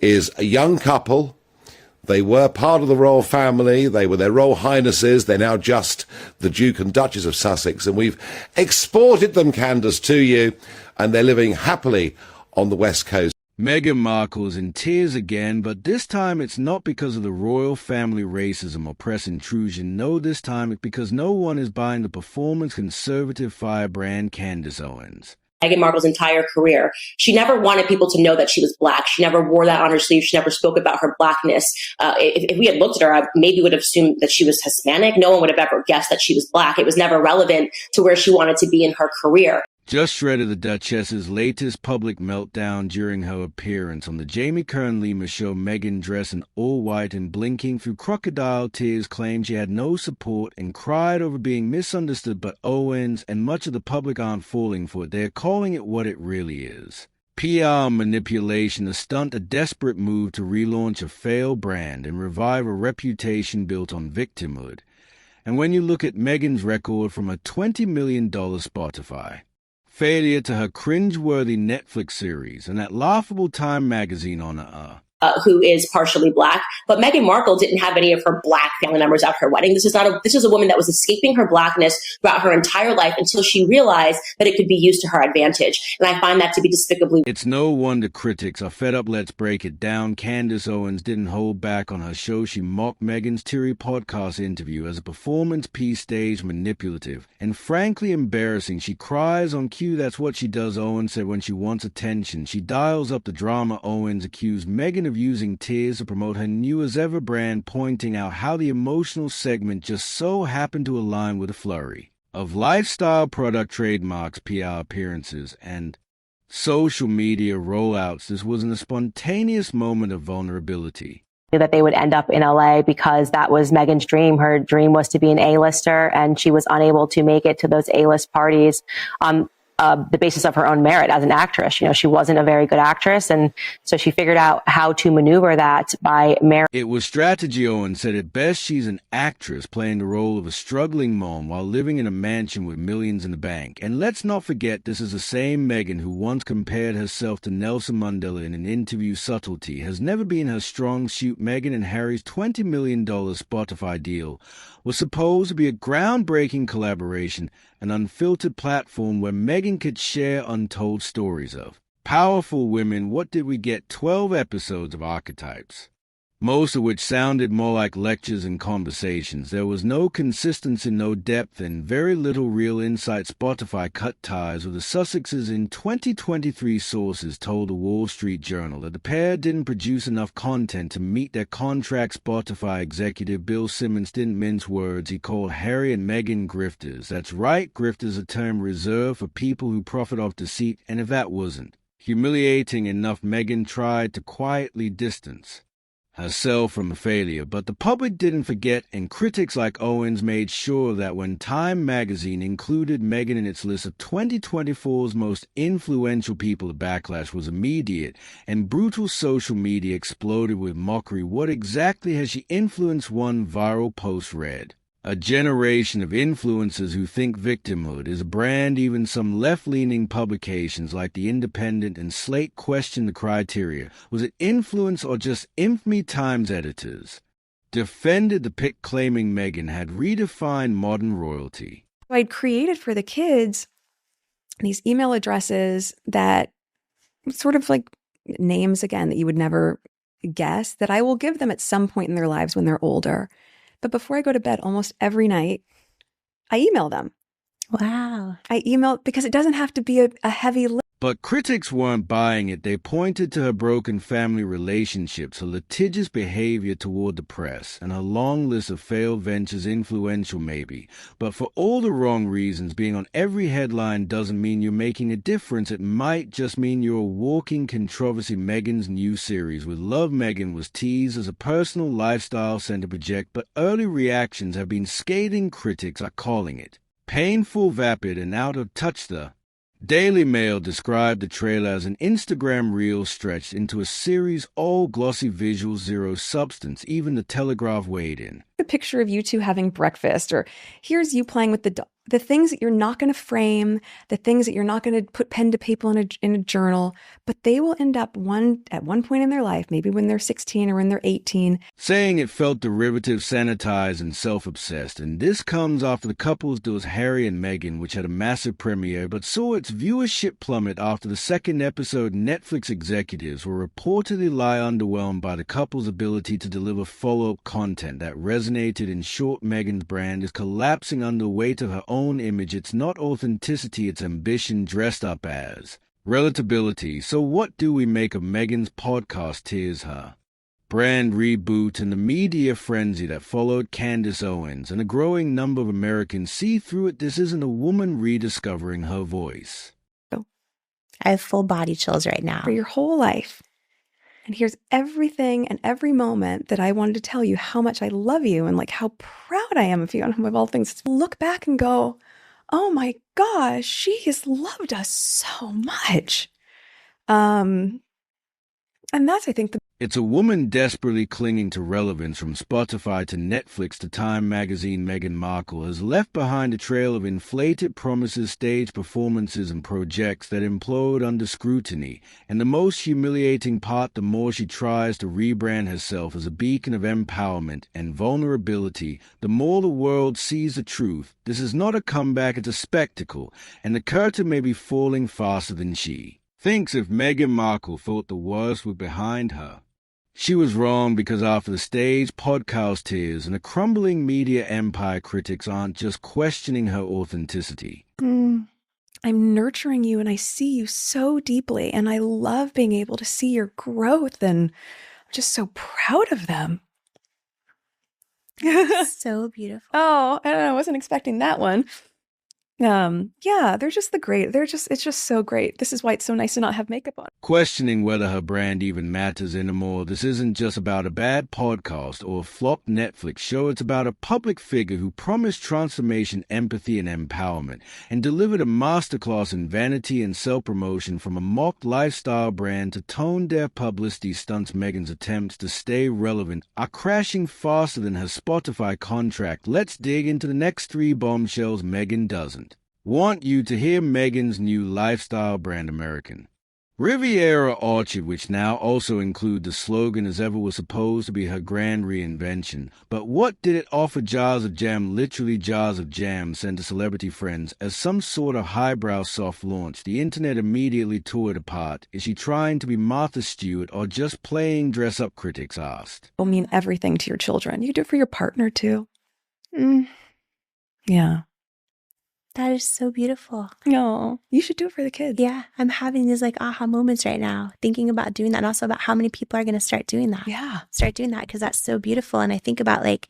is a young couple. They were part of the royal family. They were their Royal Highnesses. They're now just the Duke and Duchess of Sussex. And we've exported them, Candace, to you. And they're living happily on the West Coast. Meghan Markle is in tears again, but this time it's not because of the royal family racism or press intrusion. No, this time it's because no one is buying the performance conservative firebrand Candace Owens. Meghan Markle's entire career, she never wanted people to know that she was Black. She never wore that on her sleeve. She never spoke about her Blackness. If we had looked at her, I maybe would have assumed that she was Hispanic. No one would have ever guessed that she was Black. It was never relevant to where she wanted to be in her career. Just shredded the Duchess's latest public meltdown during her appearance on the Jamie Kern-Lima show. Meghan, dressed in all white and blinking through crocodile tears, claimed she had no support and cried over being misunderstood, but Owens and much of the public aren't falling for it. They're calling it what it really is. PR manipulation, a stunt, a desperate move to relaunch a failed brand and revive a reputation built on victimhood. And when you look at Meghan's record from a $20 million Spotify failure to her cringe-worthy Netflix series and that laughable Time magazine honor who is partially Black. But Meghan Markle didn't have any of her Black family members at her wedding. This is a woman that was escaping her Blackness throughout her entire life until she realized that it could be used to her advantage. And I find that to be despicably. It's no wonder critics are fed up. Let's break it down. Candace Owens didn't hold back on her show. She mocked Meghan's teary podcast interview as a performance piece, staged, manipulative, and frankly embarrassing. She cries on cue. That's what she does, Owens said. When she wants attention, she dials up the drama. Owens accused Meghan of using tears to promote her new as ever brand, pointing out how the emotional segment just so happened to align with a flurry of lifestyle product trademarks, PR appearances, and social media rollouts. This wasn't a spontaneous moment of vulnerability. That they would end up in LA because that was Meghan's dream. Her dream was to be an A-lister, and she was unable to make it to those A-list parties on the basis of her own merit as an actress. You know, she wasn't a very good actress, and so she figured out how to maneuver that by marrying. It was strategy. Owens said at best she's an actress playing the role of a struggling mom while living in a mansion with millions in the bank. And let's not forget, this is the same Meghan who once compared herself to Nelson Mandela in an interview. Subtlety has never been her strong suit. Meghan and Harry's $20 million Spotify deal was supposed to be a groundbreaking collaboration, an unfiltered platform where Meghan could share untold stories of powerful women. What did we get? 12 episodes of archetypes, most of which sounded more like lectures and conversations. There was no consistency, no depth, and very little real insight. Spotify cut ties with the Sussexes in 2023. Sources told the Wall Street Journal that the pair didn't produce enough content to meet their contract. Spotify executive Bill Simmons didn't mince words. He called Harry and Meghan grifters. That's right, grifters, a term reserved for people who profit off deceit. And if that wasn't humiliating enough, Meghan tried to quietly distance herself from a failure. But the public didn't forget, and critics like Owens made sure that when Time magazine included Meghan in its list of 2024's most influential people, the backlash was immediate, and brutal social media exploded with mockery. What exactly has she influenced? One viral post read: a generation of influencers who think victimhood is a brand. Even some left-leaning publications like The Independent and Slate questioned the criteria. Was it influence or just infamy? Times editors defended the pic, claiming Meghan had redefined modern royalty. I'd created for the kids these email addresses that sort of like names, again, that you would never guess, that I will give them at some point in their lives when they're older. But before I go to bed almost every night, I email them. Wow. I email because it doesn't have to be a heavy lift. But critics weren't buying it. They pointed to her broken family relationships, her litigious behavior toward the press, and her long list of failed ventures. Influential, maybe, but for all the wrong reasons. Being on every headline doesn't mean you're making a difference. It might just mean you're a walking controversy. Meghan's new series with Love Meghan was teased as a personal lifestyle-centered project, but early reactions have been scathing. Critics are calling it painful, vapid, and out of touch. The Daily Mail described the trailer as an Instagram reel stretched into a series, all glossy visuals, zero substance. Even the Telegraph weighed in. The picture of you two having breakfast, or here's you playing with the dog. the things that you're not going to frame, the things that you're not going to put pen to paper in a journal, but they will end up at one point in their life, maybe when they're 16 or when they're 18. Saying it felt derivative, sanitized, and self-obsessed, and this comes after the couple's duos Harry and Meghan, which had a massive premiere, but saw its viewership plummet after the second episode. Netflix executives were reportedly underwhelmed by the couple's ability to deliver follow-up content that resonated. In short, Meghan's brand is collapsing under the weight of her own image. It's not authenticity, it's ambition dressed up as relatability. So what do we make of Meghan's podcast Tears Her brand reboot and the media frenzy that followed Candace Owens? And a growing number of Americans see through it. This isn't a woman rediscovering her voice. I have full body chills right now. For your whole life. And here's everything and every moment that I wanted to tell you how much I love you and like how proud I am of you and of all things. Look back and go, oh my gosh, she has loved us so much. And that's, I think, It's a woman desperately clinging to relevance. From Spotify to Netflix to Time magazine, Meghan Markle has left behind a trail of inflated promises, stage performances, and projects that implode under scrutiny. And the most humiliating part, the more she tries to rebrand herself as a beacon of empowerment and vulnerability, the more the world sees the truth. This is not a comeback, it's a spectacle, and the curtain may be falling faster than she thinks. If Meghan Markle thought the worst was behind her, she was wrong, because after the stage, podcast tears, and a crumbling media empire, critics aren't just questioning her authenticity. I'm nurturing you and I see you so deeply, and I love being able to see your growth, and I'm just so proud of them. So beautiful. Oh, I don't know. I wasn't expecting that one. Yeah, they're just it's just so great. This is why it's so nice to not have makeup on. Questioning whether her brand even matters anymore. This isn't just about a bad podcast or a flopped Netflix show. It's about a public figure who promised transformation, empathy, and empowerment, and delivered a masterclass in vanity and self-promotion. From a mocked lifestyle brand to tone-deaf publicity stunts, Meghan's attempts to stay relevant are crashing faster than her Spotify contract. Let's dig into the next 3 bombshells Meghan doesn't want you to hear. Meghan's new lifestyle brand, American Riviera Orchard, which now also include the slogan as ever, was supposed to be her grand reinvention. But what did it offer? Jars of jam, literally jars of jam, sent to celebrity friends as some sort of highbrow soft launch. The internet immediately tore it apart. Is she trying to be Martha Stewart or just playing dress up? Critics asked. It'll mean everything to your children. You do it for your partner too. Yeah. That is so beautiful. No, you should do it for the kids. Yeah, I'm having these like aha moments right now, thinking about doing that, and also about how many people are going to start doing that. Yeah. Start doing that, because that's so beautiful. And I think about like,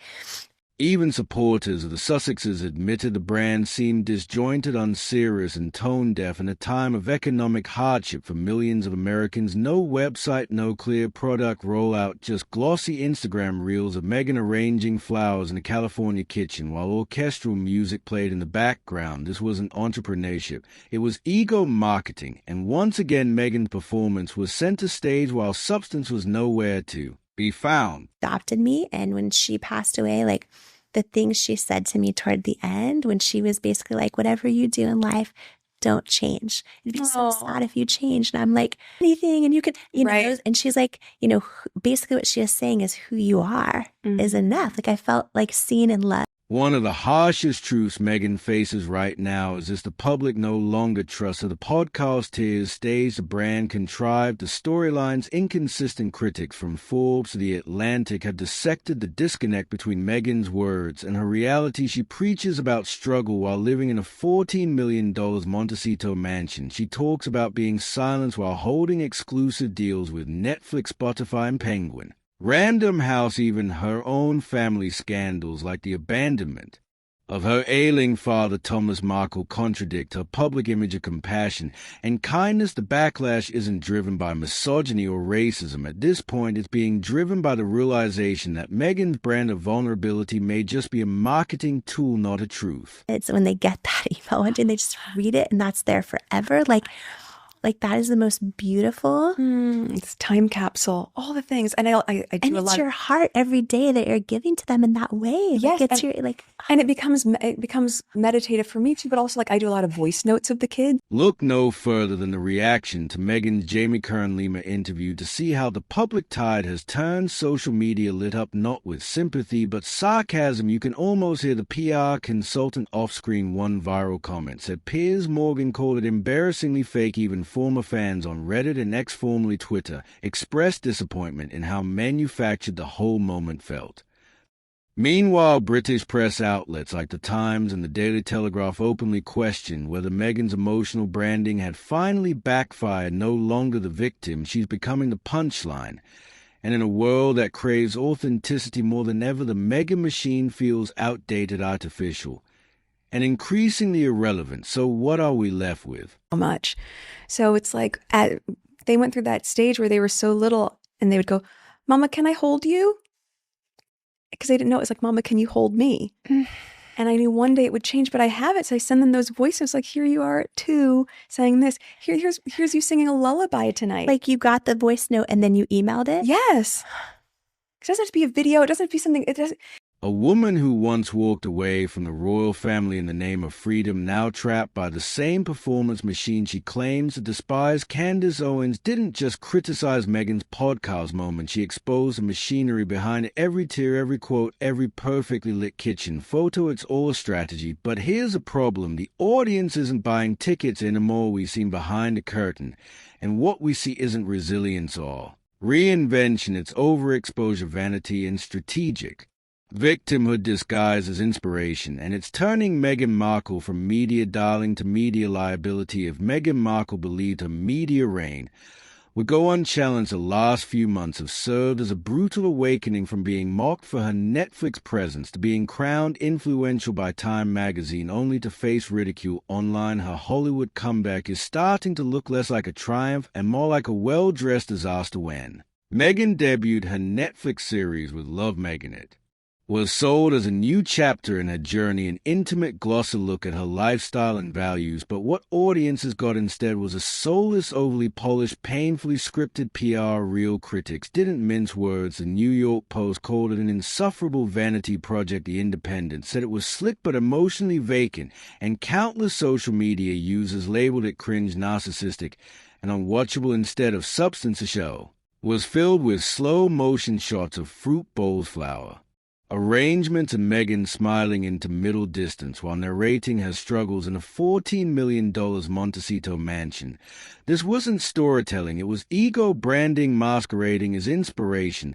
even supporters of the Sussexes admitted the brand seemed disjointed, unserious, and tone-deaf in a time of economic hardship for millions of Americans. No website, no clear product rollout, just glossy Instagram reels of Meghan arranging flowers in a California kitchen while orchestral music played in the background. This wasn't entrepreneurship. It was ego marketing. And once again, Meghan's performance was center stage while substance was nowhere to be found. Adopted me, and when she passed away, like the things she said to me toward the end, when she was basically like, whatever you do in life, don't change. It'd be so sad if you changed. And I'm like, anything, and you could, you know, and she's like, you know, basically what she is saying is who you are is enough. Like I felt like seen and loved. One of the harshest truths Meghan faces right now is this: the public no longer trusts her. The podcast tears, stage, the brand contrived, the storylines inconsistent. Critics from Forbes to The Atlantic have dissected the disconnect between Meghan's words and her reality. She preaches about struggle while living in a $14 million Montecito mansion. She talks about being silenced while holding exclusive deals with Netflix, Spotify, and Penguin Random House. Even her own family scandals, like the abandonment of her ailing father, Thomas Markle, contradict her public image of compassion and kindness. The backlash isn't driven by misogyny or racism. At this point, it's being driven by the realization that Meghan's brand of vulnerability may just be a marketing tool, not a truth. It's when they get that email and they just read it, and that's there forever. Like, Like, that is the most beautiful. It's time capsule, all the things. And I do And a it's lot. your heart every day that you're giving to them in that way. Yes, Like, it's and- your, like, And it becomes meditative for me too, but also like I do a lot of voice notes of the kids. Look no further than the reaction to Meghan's Jamie Kern-Lima interview to see how the public tide has turned social media lit up not with sympathy but sarcasm. You can almost hear the PR consultant off-screen. One viral comment said Piers Morgan called it embarrassingly fake. Even former fans on Reddit and formerly Twitter expressed disappointment in how manufactured the whole moment felt. Meanwhile, British press outlets like The Times and the Daily Telegraph openly questioned whether Meghan's emotional branding had finally backfired. No longer the victim, she's becoming the punchline. And in a world that craves authenticity more than ever, the Meghan machine feels outdated, artificial, and increasingly irrelevant. So what are we left with? Much. So it's like they went through that stage where they were so little and they would go, "Mama, can I hold you?" Because they didn't know. It was like, "Mama, can you hold me?" And I knew one day it would change, but I have it. So I send them those voices like, "Here you are at 2 saying this. Here's you singing a lullaby tonight." like, you got the voice note and then you emailed it? yes. It doesn't have to be a video. It doesn't have to be something. It doesn't. A woman who once walked away from the royal family in the name of freedom, now trapped by the same performance machine she claims to despise, Candace Owens didn't just criticize Meghan's podcast moment. She exposed the machinery behind every tear, every quote, every perfectly lit kitchen photo. It's all a strategy. But here's the problem. The audience isn't buying tickets anymore. We've seen behind the curtain. And what we see isn't resilience or reinvention. It's overexposure, vanity, and strategic victimhood disguised as inspiration, and it's turning Meghan Markle from media darling to media liability. If Meghan Markle believed her media reign would go unchallenged, the last few months have served as a brutal awakening from being mocked for her Netflix presence to being crowned influential by Time magazine only to face ridicule online. Her Hollywood comeback is starting to look less like a triumph and more like a well-dressed disaster. When Meghan debuted her Netflix series with Love Meghan, it was sold as a new chapter in her journey, an intimate, glossy look at her lifestyle and values. But what audiences got instead was a soulless, overly polished, painfully scripted PR reel. Critics didn't mince words. The New York Post called it an insufferable vanity project. The Independent said it was slick but emotionally vacant, and countless social media users labeled it cringe, narcissistic, and unwatchable. Instead of substance, the show was filled with slow-motion shots of fruit bowls, flower arrangements, and Meghan smiling into middle distance while narrating her struggles in a $14 million Montecito mansion. This wasn't storytelling, it was ego branding masquerading as inspiration.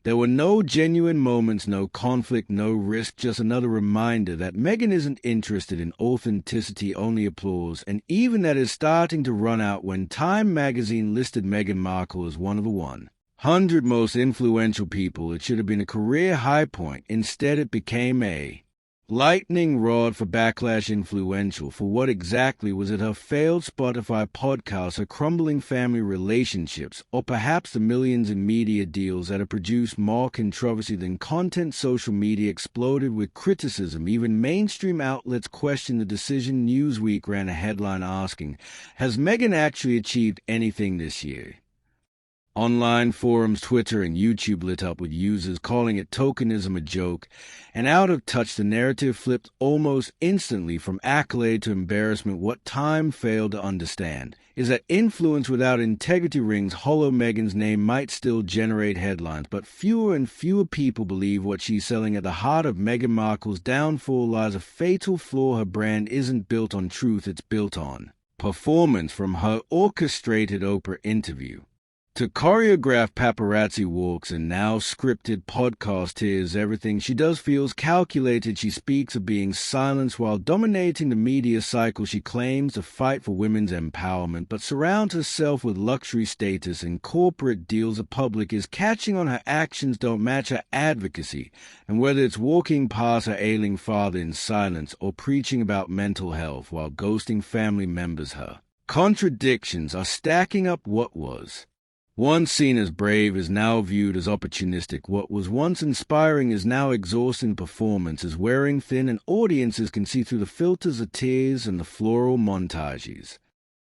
There were no genuine moments, no conflict, no risk, just another reminder that Meghan isn't interested in authenticity, only applause, and even that is starting to run out when Time magazine listed Meghan Markle as one of the 100 most influential people. It should have been a career high point. Instead, it became a lightning rod for backlash. Influential for what exactly? Was it her failed Spotify podcast, her crumbling family relationships, or perhaps the millions in media deals that have produced more controversy than content? Social media exploded with criticism. Even mainstream outlets questioned the decision. Newsweek ran a headline asking, "Has Meghan actually achieved anything this year?" Online forums, Twitter, and YouTube lit up with users calling it tokenism, a joke, and out of touch. The narrative flipped almost instantly from accolade to embarrassment. What Time failed to understand is that influence without integrity rings hollow. Meghan's name might still generate headlines, but fewer and fewer people believe what she's selling. At the heart of Meghan Markle's downfall lies a fatal flaw. Her brand isn't built on truth, it's built on performance. From her orchestrated Oprah interview to choreographed paparazzi walks and now scripted podcast tears, everything she does feels calculated. She speaks of being silenced while dominating the media cycle. She claims to fight for women's empowerment, but surrounds herself with luxury status and corporate deals. The public is catching on. Her actions don't match her advocacy, and whether it's walking past her ailing father in silence or preaching about mental health while ghosting family members, her contradictions are stacking up. What was once seen as brave is now viewed as opportunistic. What was once inspiring is now exhausting. Performance is wearing thin, and audiences can see through the filters of tears and the floral montages.